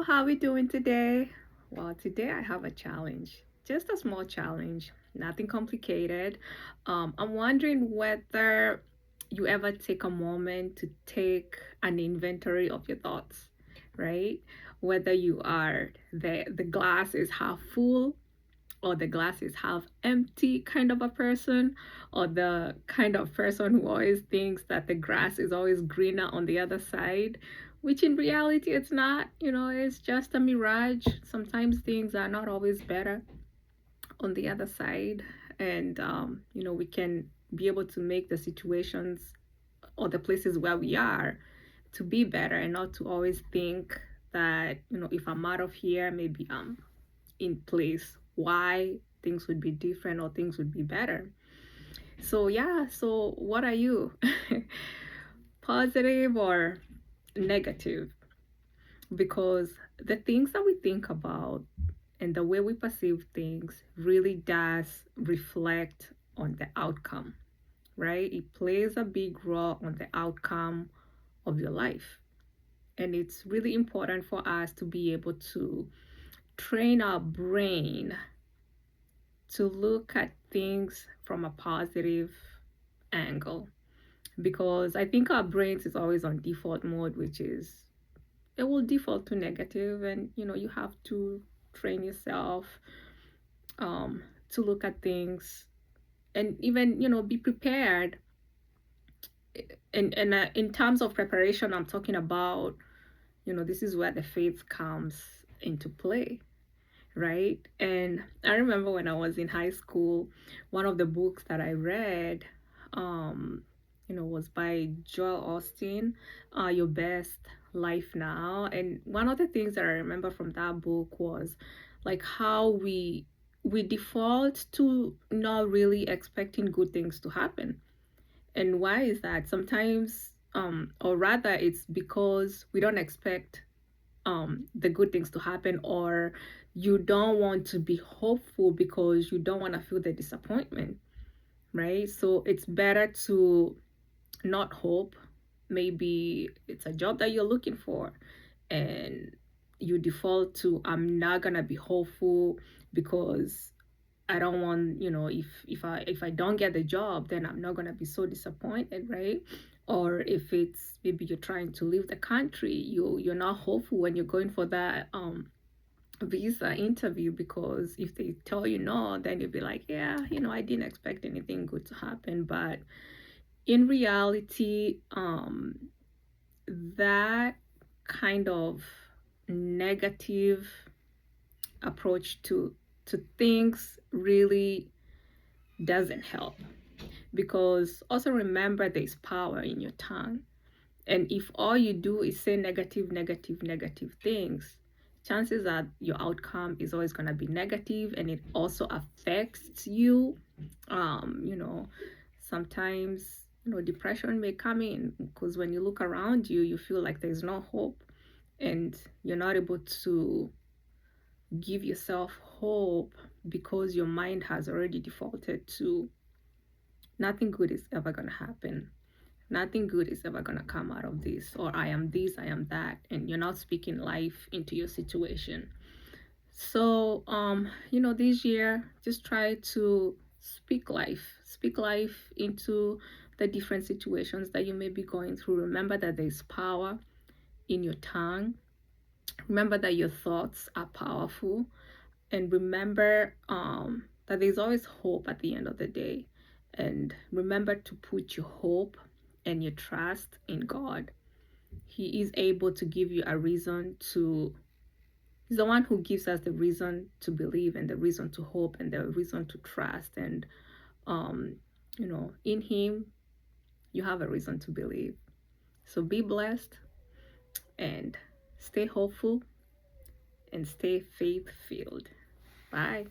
how we doing today? Well, today I have a challenge, just a small challenge, nothing complicated. I'm wondering whether you ever take a moment to take an inventory of your thoughts, right? Whether you are the glass is half full or the glass is half empty kind of a person, or the kind of person who always thinks that the grass is always greener on the other side, which in reality it's not. It's just a mirage. Sometimes things are not always better on the other side, and we can be able to make the situations or the places where we are to be better, and not to always think that if I'm out of here, maybe I'm in place, why things would be different or things would be better. So yeah, so what are you? Positive or negative? Because the things that we think about and the way we perceive things really does reflect on the outcome, right? It plays a big role on the outcome of your life. And it's really important for us to be able to train our brain to look at things from a positive angle, because I think our brains is always on default mode, which is it will default to negative, and you have to train yourself to look at things, and even be prepared. And in terms of preparation, I'm talking about this is where the faith comes into play, right? And I remember when I was in high school, one of the books that I read, was by Joel Austin, Your Best Life Now. And one of the things that I remember from that book was like how we default to not really expecting good things to happen. And why is that? Sometimes, or rather, it's because we don't expect the good things to happen, or you don't want to be hopeful because you don't want to feel the disappointment, right? So it's better to not hope. Maybe it's a job that you're looking for, and you default to I'm not gonna be hopeful because I don't want, if I don't get the job, then I'm not gonna be so disappointed, right? Or if it's maybe you're trying to leave the country, you're not hopeful when you're going for that visa interview, because if they tell you no, then you'll be like, yeah, I didn't expect anything good to happen. But in reality, that kind of negative approach to things really doesn't help, because also remember there's power in your tongue. And if all you do is say negative, negative, negative things, chances are your outcome is always going to be negative, and it also affects you. You know, sometimes, depression may come in because when you look around you, you feel like there's no hope, and you're not able to give yourself hope because your mind has already defaulted to nothing good is ever going to happen. Nothing good is ever going to come out of this, or I am this, I am that, and you're not speaking life into your situation. So, this year, just try to speak life into the different situations that you may be going through. Remember that there's power in your tongue. Remember that your thoughts are powerful, and remember that there's always hope at the end of the day. And remember to put your hope and your trust in God. He is able to give you a reason to, He's the one who gives us the reason to believe, and the reason to hope, and the reason to trust. And, in Him, you have a reason to believe. So be blessed, and stay hopeful, and stay faith filled. Bye.